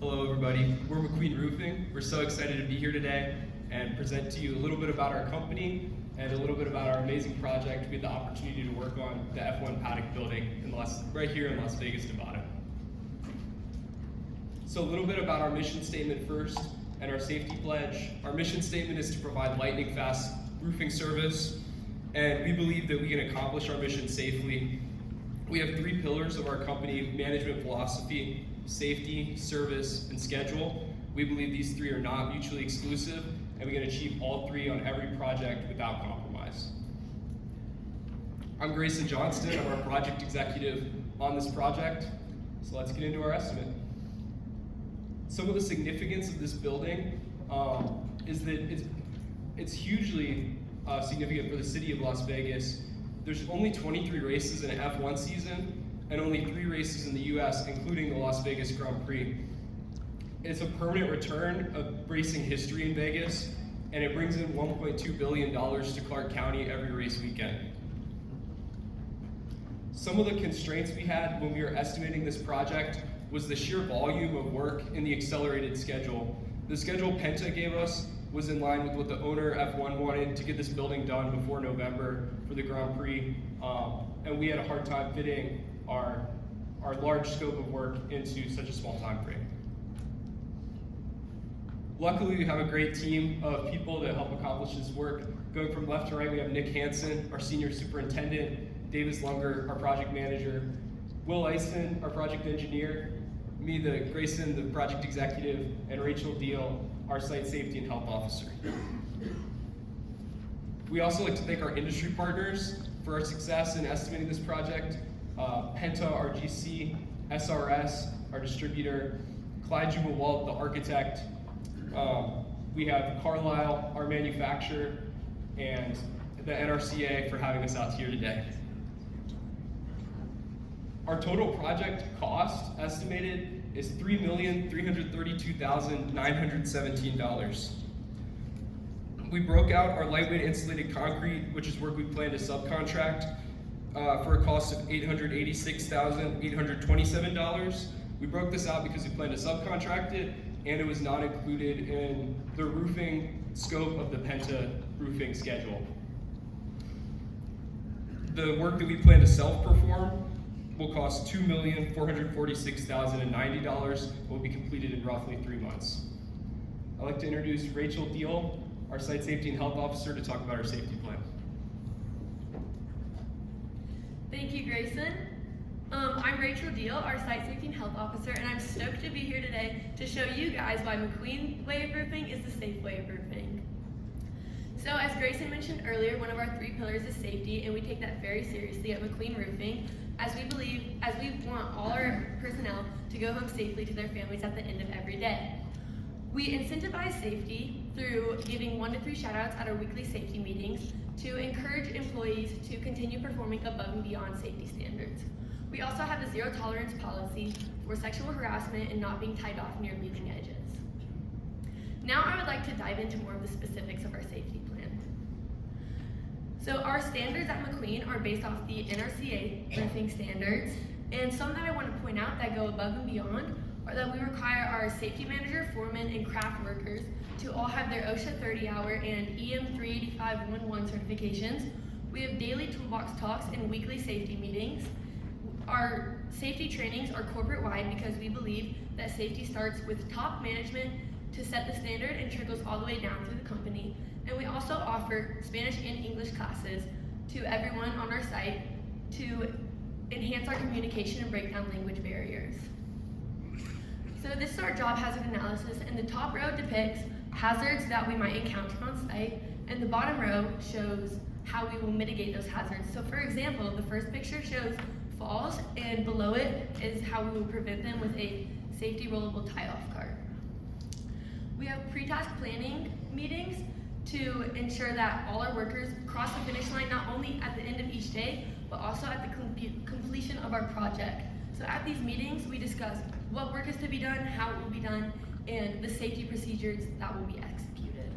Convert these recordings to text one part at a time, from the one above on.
Hello everybody, we're McQueen Roofing. We're so excited to be here today and present to you a little bit about our company and a little bit about our amazing project we had the opportunity to work on, the F1 Paddock building right here in Las Vegas, Nevada. So a little bit about our mission statement first and our safety pledge. Our mission statement is to provide lightning fast roofing service, and we believe that we can accomplish our mission safely. We have three pillars of our company: management philosophy, safety, service, and schedule. We believe these three are not mutually exclusive, and we can achieve all three on every project without compromise. I'm Grayson Johnston. I'm our project executive on this project. So let's get into our estimate. Some of the significance of this building is that it's hugely significant for the city of Las Vegas. There's only 23 races in an F1 season and only 3 races in the US, including the Las Vegas Grand Prix. It's a permanent return of racing history in Vegas, and it brings in $1.2 billion to Clark County every race weekend. Some of the constraints we had when we were estimating this project was the sheer volume of work in the accelerated schedule. The schedule Penta gave us was in line with what the owner F1 wanted to get this building done before November for the Grand Prix, and we had a hard time fitting our large scope of work into such a small time frame. Luckily, we have a great team of people that help accomplish this work. Going from left to right, we have Nick Hansen, our senior superintendent, Davis Lunger, our project manager, Will Eisen, our project engineer, me, Grayson, the project executive, and Rachel Deal, our site safety and health officer. We also like to thank our industry partners for our success in estimating this project. Penta, our GC, SRS, our distributor, Clyde Jubal-Walt, the architect. We have Carlisle, our manufacturer, and the NRCA for having us out here today. Our total project cost estimated is $3,332,917. We broke out our lightweight insulated concrete, which is work we plan to subcontract, for a cost of $886,827. We broke this out because we plan to subcontract it, and it was not included in the roofing scope of the Penta roofing schedule. The work that we plan to self-perform will cost $2,446,090 and will be completed in roughly 3 months. I'd like to introduce Rachel Deal, our site safety and health officer, to talk about our safety plan. Thank you, Grayson. I'm Rachel Deal, our site safety and health officer, and I'm stoked to be here today to show you guys why McQueen way of roofing is the safe way of roofing. So as Grayson mentioned earlier, one of our 3 pillars is safety, and we take that very seriously at McQueen Roofing, as we want all our personnel to go home safely to their families at the end of every day. We incentivize safety through giving 1 to 3 shout-outs at our weekly safety meetings to encourage employees to continue performing above and beyond safety standards. We also have a zero tolerance policy for sexual harassment and not being tied off near leading edges. Now I would like to dive into more of the specifics of our safety plan. So our standards at McQueen are based off the NRCA roofing standards, and some that I want to point out that go above and beyond are that we require our safety manager, foreman, and craft workers to all have their OSHA 30-hour and EM 38511 certifications. We have daily toolbox talks and weekly safety meetings. Our safety trainings are corporate-wide because we believe that safety starts with top management to set the standard and trickles all the way down through the company. And we also offer Spanish and English classes to everyone on our site to enhance our communication and break down language barriers. So this is our job hazard analysis, and the top row depicts hazards that we might encounter on site, and the bottom row shows how we will mitigate those hazards. So for example, the first picture shows falls, and below it is how we will prevent them with a safety rollable tie-off cart. We have pre-task planning meetings to ensure that all our workers cross the finish line not only at the end of each day, but also at the completion of our project. So at these meetings, we discuss what work is to be done, how it will be done, and the safety procedures that will be executed.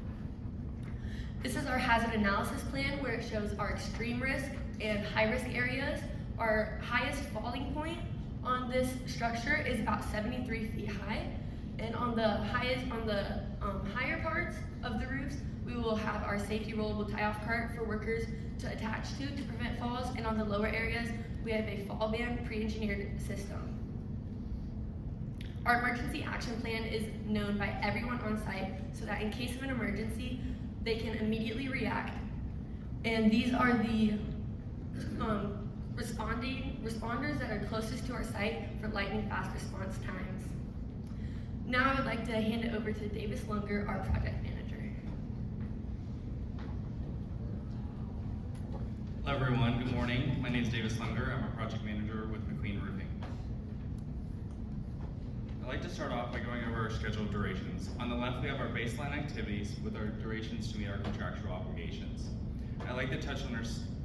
This is our hazard analysis plan, where it shows our extreme risk and high risk areas. Our highest falling point on this structure is about 73 feet high, And on the higher parts of the roofs, we will have our safety rollable tie-off cart for workers to attach to prevent falls. And on the lower areas, we have a fall ban pre-engineered system. Our emergency action plan is known by everyone on site so that in case of an emergency, they can immediately react. And these are the responders that are closest to our site for lightning fast response times. Now I would like to hand it over to Davis Lunger, our project manager. Hello everyone, good morning. My name is Davis Lunger. I'm a project manager with McQueen Roofing. I'd like to start off by going over our scheduled durations. On the left, we have our baseline activities with our durations to meet our contractual obligations. I'd like to touch on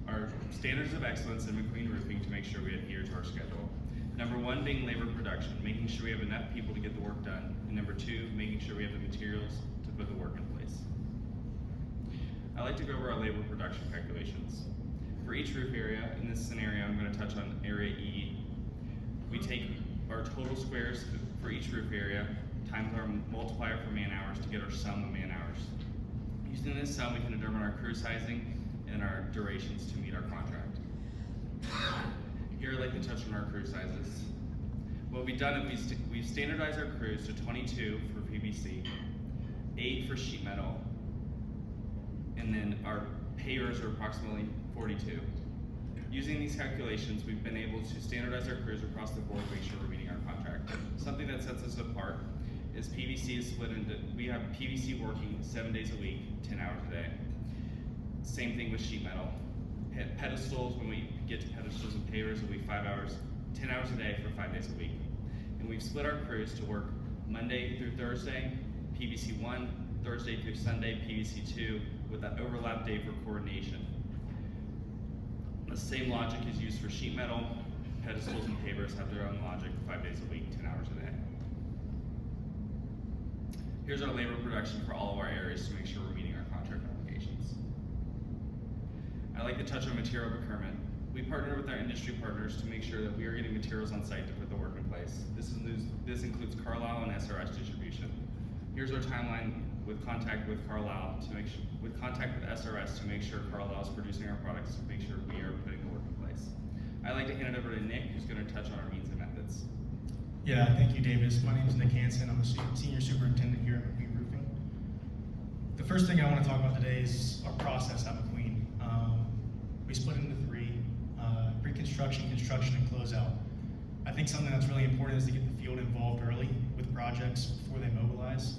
our standards of excellence in McQueen Roofing to make sure we adhere to our schedule. Number one being labor production, making sure we have enough people to get the work done. And number two, making sure we have the materials to put the work in place. I'd like to go over our labor production calculations. For each roof area, in this scenario, I'm going to touch on area E. We take our total squares for each roof area times our multiplier for man hours to get our sum of man hours. Using this sum, we can determine our crew sizing and our durations to meet our contract. Here I'd like to touch on our crew sizes. What we've done is we've standardized our crews to 22 for PVC, 8 for sheet metal, and then our pavers are approximately 42. Using these calculations, we've been able to standardize our crews across the board to make sure we're meeting our contract. Something that sets us apart is PVC is split into, we have PVC working 7 days a week, 10 hours a day. Same thing with sheet metal. Pedestals, when we get to pedestals and pavers, it'll be 5 hours, 10 hours a day for 5 days a week. And we've split our crews to work Monday through Thursday, PVC 1, Thursday through Sunday, PVC 2, with that overlap day for coordination. The same logic is used for sheet metal. Pedestals and pavers have their own logic, 5 days a week, 10 hours a day. Here's our labor production for all of our areas to make sure we're meeting our contract obligations. I'd like to touch on material procurement. We partner with our industry partners to make sure that we are getting materials on site to put the work in place. This includes Carlisle and SRS distribution. Here's our timeline with contact with Carlisle to make sure, with contact with SRS to make sure Carlisle is producing our products to make sure we are putting the work in place. I'd like to hand it over to Nick, who's going to touch on our means and methods. Yeah, thank you, Davis. My name is Nick Hansen. I'm a senior superintendent here at McQueen Roofing. The first thing I want to talk about today is our process at McQueen. We split into three: pre-construction, construction, and closeout. I think something that's really important is to get the field involved early with projects before they mobilize.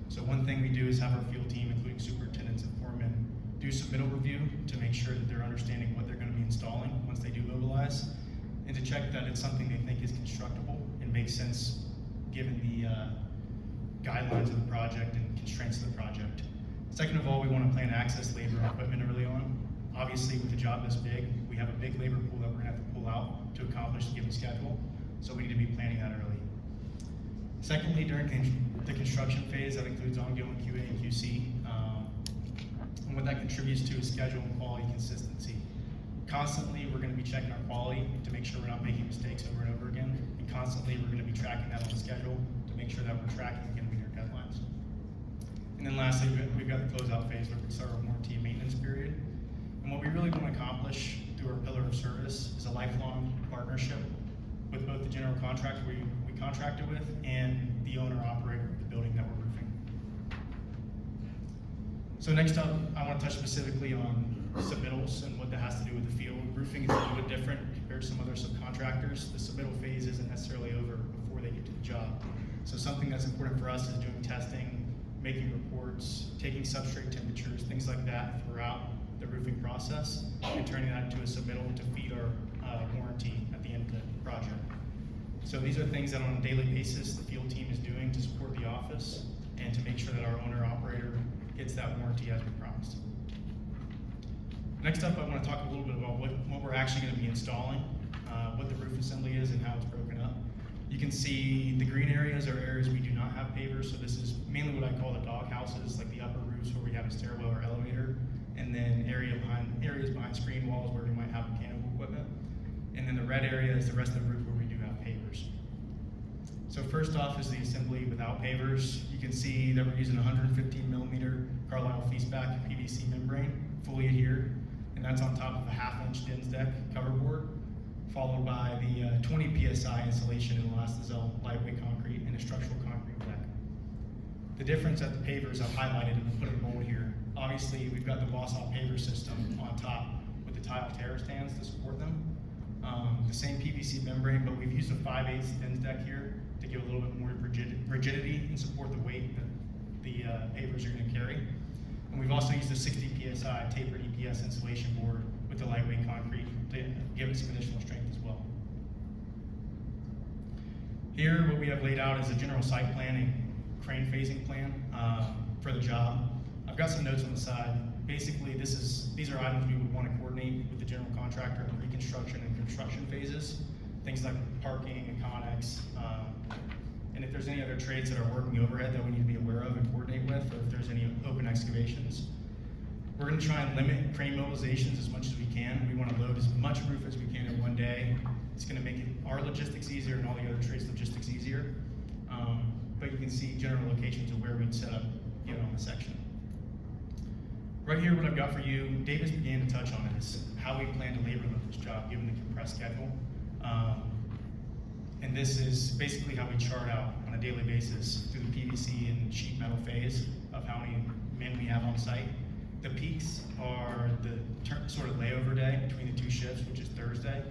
So one thing we do is have our field team, including superintendents and foremen, do submittal review to make sure that they're understanding what they're going to be installing once they do mobilize, and to check that it's something they think is constructible and makes sense given the guidelines of the project and constraints of the project. Second of all, we want to plan access labor and equipment early on. Obviously, with a job this big, we have a big labor pool that we're going to have to pull out to accomplish the given schedule, so we need to be planning that early. Secondly, during the construction phase, that includes ongoing QA and QC, and what that contributes to is schedule and quality consistency. Constantly, we're going to be checking our quality to make sure we're not making mistakes over and over again, and constantly we're going to be tracking that on the schedule to make sure that we're tracking and meeting our deadlines. And then lastly, we've got the closeout phase where we start our warranty and maintenance period. And what we really want to accomplish through our pillar of service is a lifelong partnership with both the general contractor we contracted with and the owner-operator of the building that we're roofing. So next up, I want to touch specifically on submittals and what that has to do with the field. Roofing is a little bit different compared to some other subcontractors. The submittal phase isn't necessarily over before they get to the job. So something that's important for us is doing testing, making reports, taking substrate temperatures, things like that throughout the roofing process, and turning that into a submittal to feed our warranty at the end of the project. So these are things that on a daily basis the field team is doing to support the office and to make sure that our owner-operator gets that warranty as we promised. Next up, I want to talk a little bit about what we're actually going to be installing, what the roof assembly is and how it's broken up. You can see the green areas are areas we do not have pavers, so this is mainly what I call the dog houses, like the upper roofs where we have a stairwell or elevator, and then areas behind screen walls where we might have mechanical equipment. And then the red area is the rest of the roof where we do have pavers. So So first off is the assembly without pavers. You can see that we're using 115 millimeter Carlisle Feastback PVC membrane, fully adhered, and that's on top of a 1/2 inch Dinsdeck cover board, followed by the 20 PSI installation in Elastisel lightweight concrete and a structural concrete deck. The difference at the pavers I've highlighted and put in bold here. Obviously, we've got the Wausau paver system on top with the tile terrace stands to support them. The same PVC membrane, but we've used a 5/8 Dinsdeck here to give a little bit more rigidity and support the weight that the pavers are going to carry. And we've also used a 60 PSI tapered EPS insulation board with the lightweight concrete to give it some additional strength as well. Here, what we have laid out is a general site plan and crane phasing plan for the job. I've got some notes on the side. Basically, these are items we would want to coordinate with the general contractor in pre-construction and construction phases. Things like parking and connex, and if there's any other trades that are working overhead that we need to be aware of and coordinate with, or if there's any open excavations. We're going to try and limit crane mobilizations as much as we can. We want to load as much roof as we can in one day. It's going to make our logistics easier and all the other trades' logistics easier. But you can see general locations of where we'd set up, on the section. Right here, what I've got for you, Davis began to touch on it, is how we plan to labor load this job given the compressed schedule. And this is basically how we chart out on a daily basis through the PVC and sheet metal phase of how many men we have on site. The peaks are the sort of layover day between the two shifts, which is Thursday.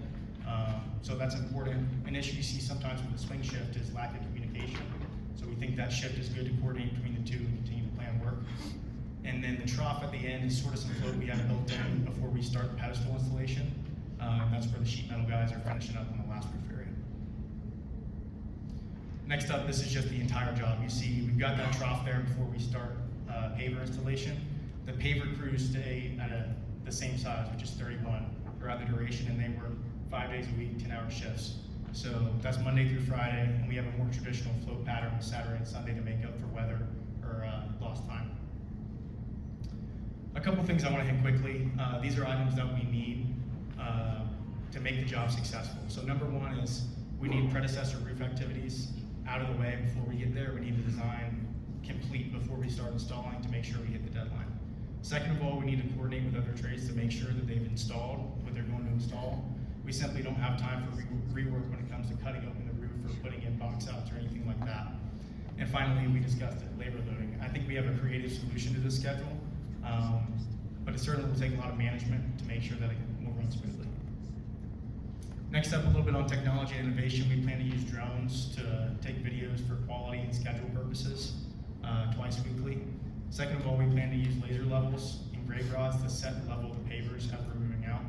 So that's important. An issue you see sometimes with the swing shift is lack of communication. So we think that shift is good to coordinate between the two and continue to plan work. And then the trough at the end is sort of some float we have built in before we start the pedestal installation. And that's where the sheet metal guys are finishing up on the last roof area. Next up, this is just the entire job. You see, we've got that trough there before we start paver installation. The paver crews stay at the same size, which is 31 throughout the duration, and they work 5 days a week, 10-hour shifts. So that's Monday through Friday, and we have a more traditional float pattern with Saturday and Sunday to make up for weather or lost time. A couple things I want to hit quickly. These are items that we need to make the job successful. So number one is we need predecessor roof activities out of the way before we get there. We need the design complete before we start installing to make sure we hit the deadline. Second of all, we need to coordinate with other trades to make sure that they've installed what they're going to install. We simply don't have time for rework when it comes to cutting open the roof or putting in box outs or anything like that. And finally, we discussed it, labor loading. I think we have a creative solution to this schedule, but it certainly will take a lot of management to make sure that it will run smoothly. Next up, a little bit on technology and innovation. We plan to use drones to take videos for quality and schedule purposes twice weekly. Second of all, we plan to use laser levels and grade rods to set the level of the pavers as we're moving out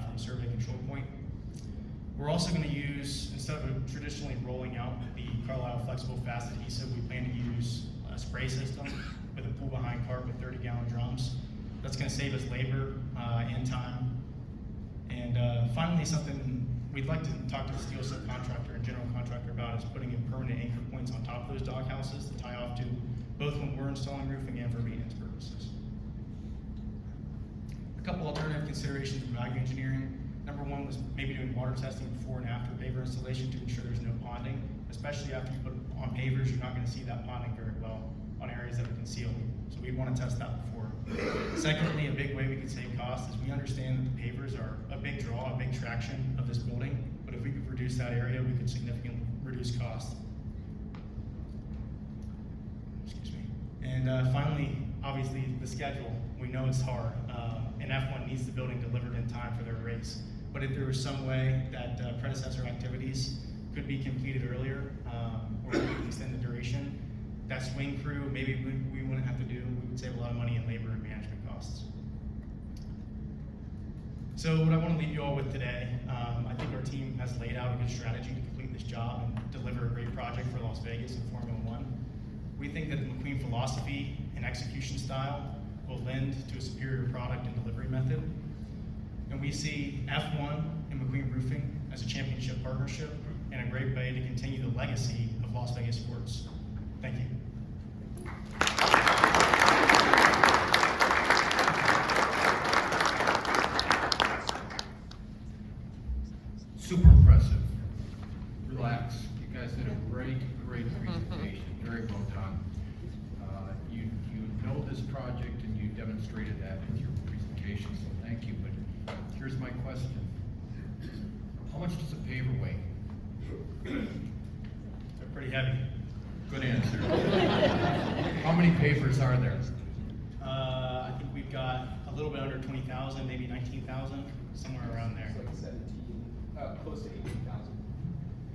from a survey control point. We're also going to use, instead of traditionally rolling out the Carlisle Flexible Fast Adhesive, we plan to use a spray system with a pull-behind cart with 30-gallon drums. That's going to save us labor and time. And finally, something we'd like to talk to the steel subcontractor and general contractor about is putting in permanent anchor points on top of those doghouses to tie off to, both when we're installing roofing and for maintenance purposes. A couple alternative considerations in value engineering. Number one was maybe doing water testing before and after paver installation to ensure there's no ponding. Especially after you put on pavers, you're not going to see that ponding very well on areas that are concealed. So we'd want to test that before. Secondly, a big way we could save costs is we understand that the pavers are a big draw, a big traction of this building, but if we could reduce that area, we could significantly reduce cost. Excuse me. And finally, obviously, the schedule. We know it's hard, and F1 needs the building delivered in time for their race. But if there was some way that predecessor activities could be completed earlier, or we could extend the duration, that swing crew, maybe we wouldn't have to do, we would save a lot of money in labor and management costs. So what I want to leave you all with today, I think our team has laid out a good strategy to complete this job and deliver a great project for Las Vegas and Formula One. We think that the McQueen philosophy and execution style will lend to a superior product and delivery method. And we see F1 and McQueen Roofing as a championship partnership and a great way to continue the legacy of Las Vegas sports. Thank you. Super impressive. Relax. You guys did a great here's my question. How much does a paver weigh? They're pretty heavy. Good answer. How many pavers are there? I think we've got a little bit under 20,000, maybe 19,000, somewhere around there. It's like 17, close to 18,000.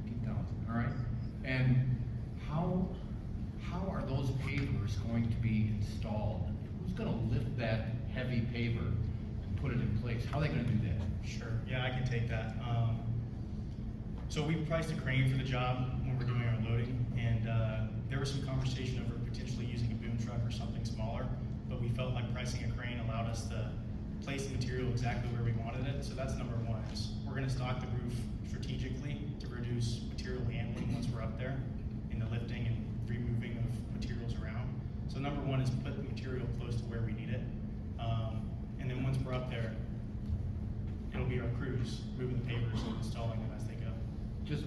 15,000, all right. And how are those pavers going to be installed? Who's gonna lift that heavy paver and put it in place? How are they gonna do that? Sure, yeah, I can take that. So we priced a crane for the job when we're doing our loading, and there was some conversation over potentially using a boom truck or something smaller, but we felt like pricing a crane allowed us to place the material exactly where we wanted it. So that's number one, is we're gonna stock the roof strategically to reduce material handling once we're up there in the lifting and removing of materials around. So number one is put the material close to where we need it. And then once we're up there, it'll be our crews moving the pavers and installing them as they go. Just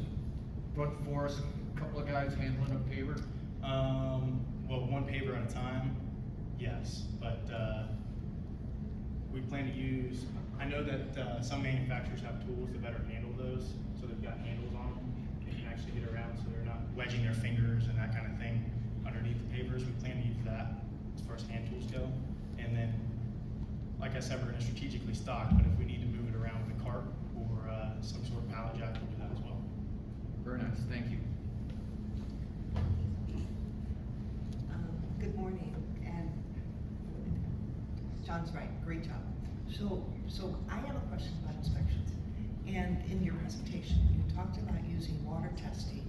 front force, a couple of guys handling a paver? Well, one paver at a time, yes, but we plan to use, I know that some manufacturers have tools to better handle those, so they've got handles on them. They can actually get around so they're not wedging their fingers and that kind of thing underneath the pavers. We plan to use that as far as hand tools go. And then, like I said, we're gonna strategically stock, but if we need to move it around with a cart or some sort of pallet jack, we'll do that as well. Very nice, thank you. Good morning, and John's right, great job. So I have a question about inspections. And in your presentation, you talked about using water testing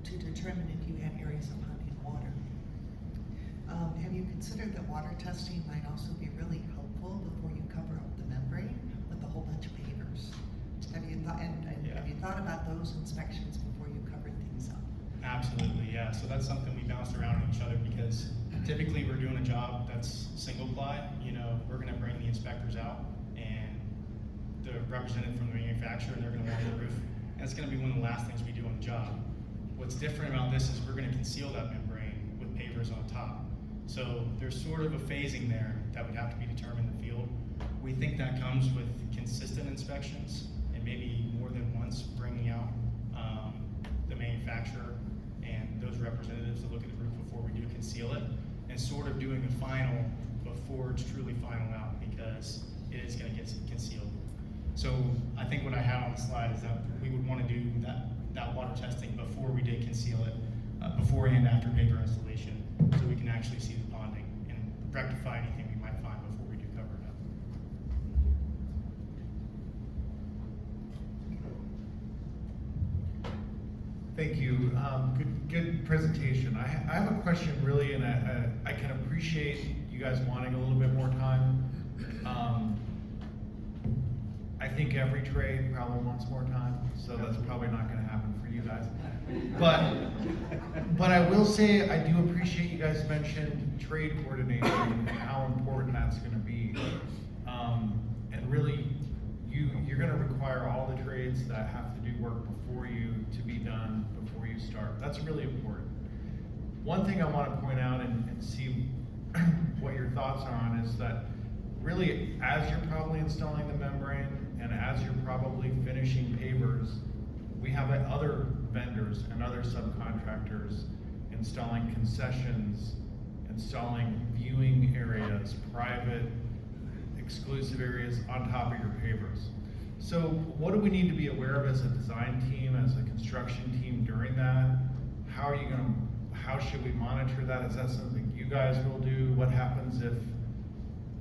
to determine if you had areas of pumping water. Have you considered that water testing might also be really helpful before you cover up the membrane with a whole bunch of pavers? Have you thought, Yeah. have you thought about those inspections before you covered things up? Absolutely, yeah. So that's something we bounce around each other because typically we're doing a job that's single ply. You know, we're gonna bring the inspectors out and the representative from the manufacturer, and they're gonna walk the roof. And it's gonna be one of the last things we do on the job. What's different about this is we're gonna conceal that membrane with pavers on top. So there's sort of a phasing there that would have to be determined in the field. We think that comes with consistent inspections and maybe more than once bringing out the manufacturer and those representatives to look at the roof before we do conceal it, and sort of doing the final before it's truly final out, because it is going to get concealed. So I think what I had on the slide is that we would want to do that water testing before we did conceal it, before and after paper installation, so we can actually see the ponding and rectify anything we might find before we do cover it up. Thank you. Good presentation. I have a question really, and I can appreciate you guys wanting a little bit more time. I think every trade probably wants more time, so that's probably not going to happen for you guys. But I will say I do appreciate you guys mentioned trade coordination and how important that's going to be. And really, you're going to require all the trades that have to do work before you to be done before you start. That's really important. One thing I want to point out and see what your thoughts are on is that really, as you're probably installing the membrane and as you're probably finishing pavers, we have other vendors and other subcontractors installing concessions, installing viewing areas, private, exclusive areas on top of your pavers. So what do we need to be aware of as a design team, as a construction team during that? How should we monitor that? Is that something you guys will do? What happens if,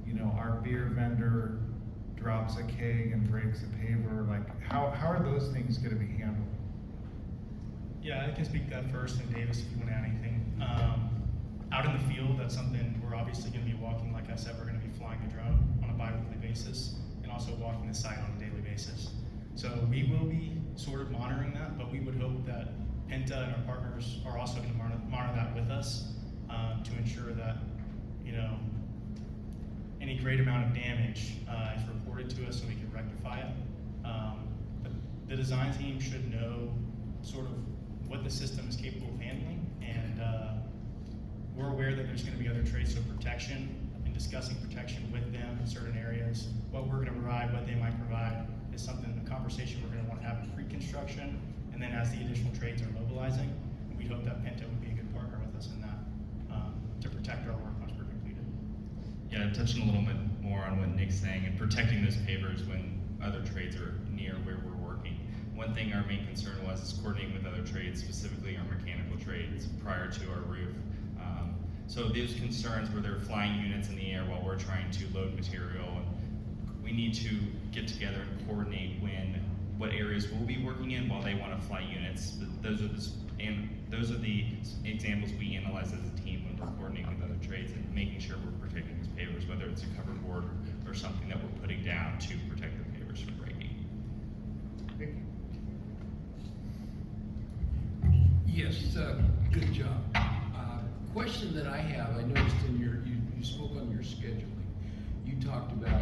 you know, our beer vendor drops a keg and breaks a paver? Like, how are those things gonna be handled? Yeah, I can speak to that first, and Davis, if you want to add anything. Out in the field, that's something we're obviously going to be walking. Like I said, we're going to be flying the drone on a bi-weekly basis, and also walking the site on a daily basis. So we will be sort of monitoring that, but we would hope that Penta and our partners are also going to monitor that with us to ensure that, you know, any great amount of damage is reported to us so we can rectify it. The design team should know sort of what the system is capable of handling, and we're aware that there's going to be other trades, so protection and discussing protection with them in certain areas, what we're going to provide, what they might provide, pre-construction, and then as the additional trades are mobilizing, we hope that Pinto would be a good partner with us in that, to protect our work once we're completed. Yeah, touching a little bit more on what Nick's saying and protecting those pavers when other trades are near where we're working. One thing our main concern was is coordinating with other trades, specifically our mechanical trades, prior to our roof. So those concerns where there are flying units in the air while we're trying to load material, and we need to get together and coordinate what areas we'll be working in while they want to fly units. But those are the examples we analyze as a team when we're coordinating with other trades and making sure we're protecting these pavers, whether it's a covered board or something that we're putting down to protect the pavers from breaking. Yes, good job. Question that I have, I noticed in you spoke on your scheduling. You talked about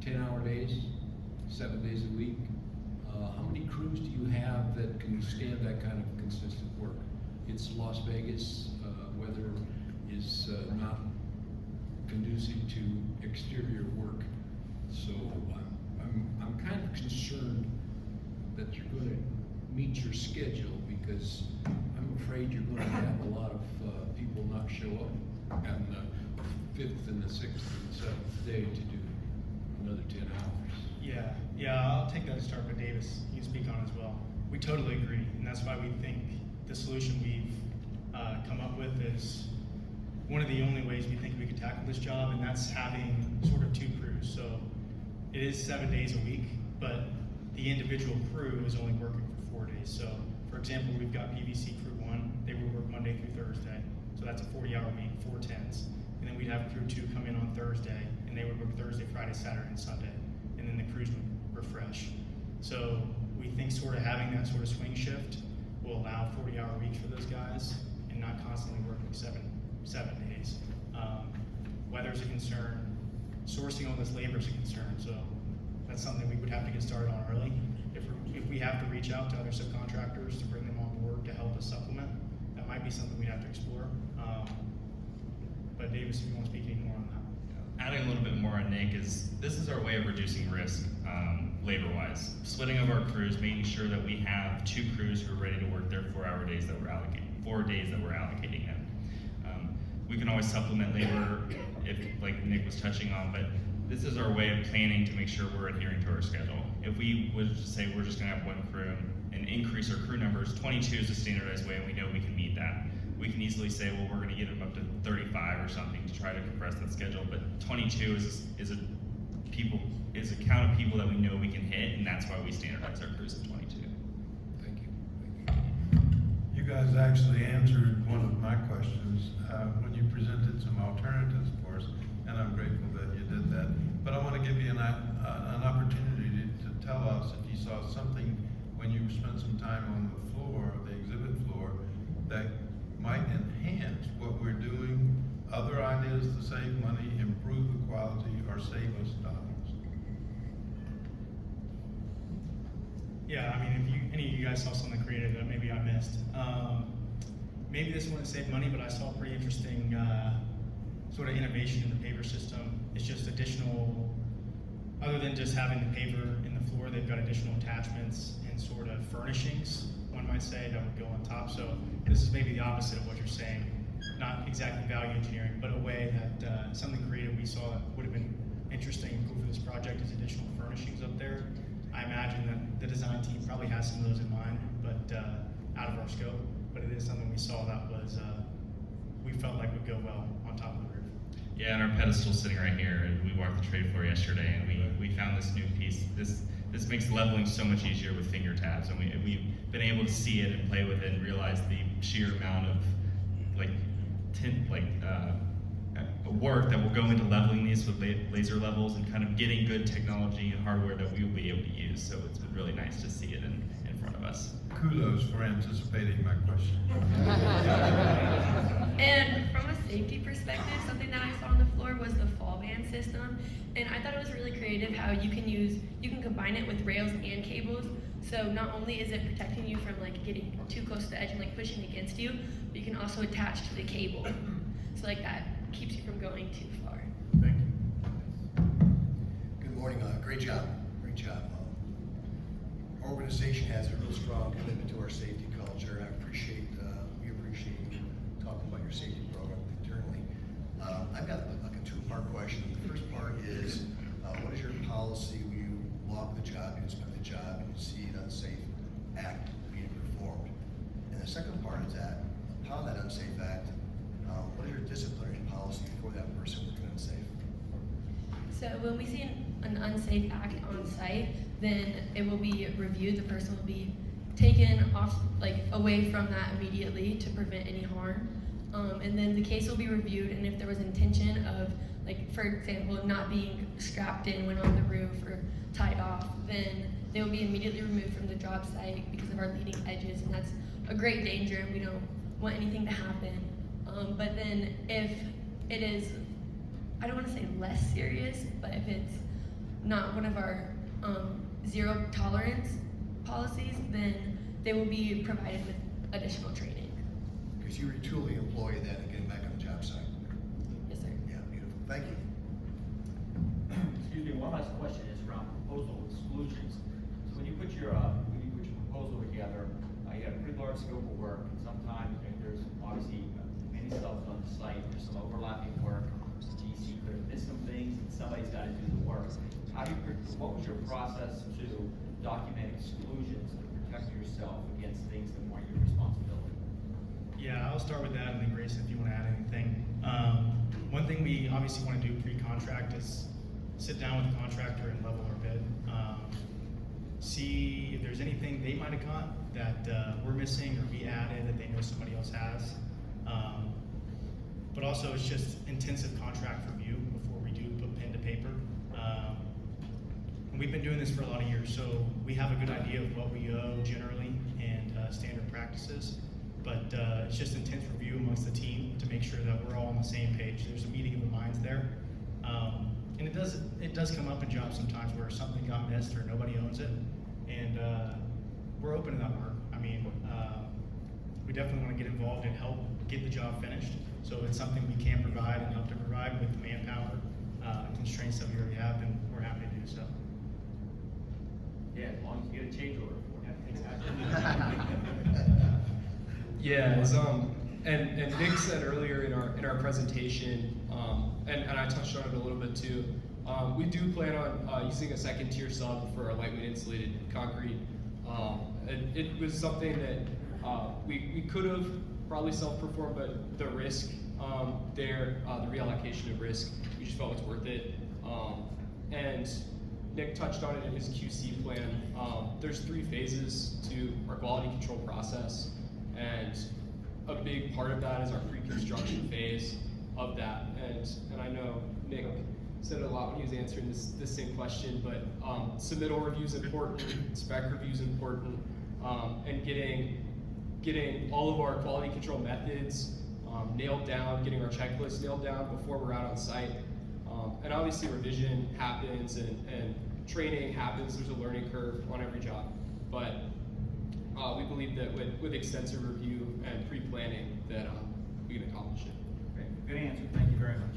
10-hour days, 7 days a week. How many crews do you have that can stand that kind of consistent work? It's Las Vegas, weather is not conducive to exterior work. So I'm kind of concerned that you're going to meet your schedule, because I'm afraid you're going to have a lot of people not show up on the 5th and the 6th and the 7th day to do another 10 hours. Yeah, I'll take that to start, but Davis, you can speak on it as well. We totally agree, and that's why we think the solution we've come up with is one of the only ways we think we could tackle this job, and that's having sort of 2 crews. So it is 7 days a week, but the individual crew is only working for 4 days. So for example, we've got PVC crew 1, they would work Monday through Thursday. So that's a 40-hour week, 4 10s. And then we'd have crew 2 come in on Thursday, and they would work Thursday, Friday, Saturday, and Sunday. And then the crews would refresh. So we think sort of having that sort of swing shift will allow 40-hour weeks for those guys and not constantly working seven days. Weather's a concern. Sourcing all this labor is a concern. So that's something we would have to get started on early. If we have to reach out to other subcontractors to bring them on board to help us supplement, that might be something we'd have to explore. But Davis, if you want to speak any more on that. Adding a little bit more on Nick this is our way of reducing risk labor-wise. Splitting up our crews, making sure that we have 2 crews who are ready to work their 4 days that we're allocating in. We can always supplement labor if, like Nick was touching on, but this is our way of planning to make sure we're adhering to our schedule. If we would just say we're just gonna have 1 crew and increase our crew numbers, 22 is a standardized way and we know we can meet that. We can easily say, well, we're gonna get them up to 35 or something to try to compress that schedule, but 22 is a count of people that we know we can hit, and that's why we standardize our crews at 22. Thank you. You guys actually answered one of my questions when you presented some alternatives for us, and I'm grateful that you did that. But I want to give you an opportunity to tell us if you saw something when you spent some time on the floor, the exhibit floor, that might enhance what we're doing, other ideas to save money, improve the quality, or save us dollars. Yeah, I mean, if any of you guys saw something creative that maybe I missed. Maybe this wouldn't save money, but I saw a pretty interesting sort of innovation in the paver system. It's just additional, other than just having the paver in the floor, they've got additional attachments and sort of furnishings, one might say, that would go on top. So this is maybe the opposite of what you're saying. Not exactly value engineering, but a way that something creative we saw that would have been interesting and cool for this project is additional furnishings up there. I imagine that the design team probably has some of those in mind, but out of our scope. But it is something we saw that was, we felt like would go well on top of the roof. Yeah, and our pedestal's sitting right here, and we walked the trade floor yesterday, and we found this new piece. This makes leveling so much easier with finger tabs, and we've been able to see it and play with it and realize the sheer amount of work that will go into leveling these with laser levels and kind of getting good technology and hardware that we will be able to use. So it's been really nice to see it in front of us. Kudos for anticipating my question. And from a safety perspective, something that I saw on the floor was the fall band system. And I thought it was really creative how you can combine it with rails and cables. So not only is it protecting you from getting too close to the edge and pushing against you, but you can also attach to the cable. So that keeps you from going too far. Thank you. Good morning. Great job. Great job. organization has a real strong commitment to our safety culture. We appreciate you talking about your safety program internally. I've got like a two-part question. The first part is, what is your policy when you walk the job, you inspect the job, and you see an unsafe act being performed? And the second part is that, upon that unsafe act, what is your disciplinary policy for that person working unsafe? So when we see an unsafe act on site, then it will be reviewed. The person will be taken off, away from that immediately to prevent any harm. And then the case will be reviewed, and if there was intention of, for example, not being strapped in when on the roof or tied off, then they will be immediately removed from the job site because of our leading edges, and that's a great danger, and we don't want anything to happen. But then if it is, I don't want to say less serious, but if it's not one of our zero tolerance policies, then they will be provided with additional training. Because you retool the employee then and get him back on the job site. Yes, sir. Yeah, beautiful. Thank you. Excuse me, one last question is around proposal exclusions. So when you put your proposal together, you have a pretty large scope of work. Sometimes there's obviously many subs on the site. There's some overlapping work. GC could have missed some things, and somebody's got to do the work. What was your process to document exclusions to protect yourself against things that weren't your responsibility? Yeah, I'll start with that, and then Grayson, if you want to add anything. One thing we obviously want to do pre-contract is sit down with the contractor and level our bid. See if there's anything they might have caught that we're missing or we added that they know somebody else has. But also it's just intensive contract review before we do put pen to paper. And we've been doing this for a lot of years, so we have a good idea of what we owe generally and standard practices. But it's just intense review amongst the team to make sure that we're all on the same page. There's a meeting of the minds there. And it does come up in jobs sometimes where something got missed or nobody owns it. And we're open to that work. I mean, we definitely want to get involved and help get the job finished. So if it's something we can provide and help to provide with the manpower constraints that we already have, then we're happy to do so. Yeah, as long as you get a change order for it. Yeah, and Nick said earlier in our presentation, and I touched on it a little bit too. We do plan on using a second tier sub for our lightweight insulated concrete. It was something that we could have probably self-performed, but the risk the reallocation of risk, we just felt it's worth it. And Nick touched on it in his QC plan. There's 3 phases to our quality control process, and a big part of that is our pre-construction phase of that. And I know Nick said it a lot when he was answering this same question, but submittal review is important, spec review is important, and getting all of our quality control methods nailed down, getting our checklist nailed down before we're out on site. And obviously revision happens and training happens. There's a learning curve on every job, but we believe that with extensive review and pre-planning that we can accomplish it. Great. Good answer. Thank you very much.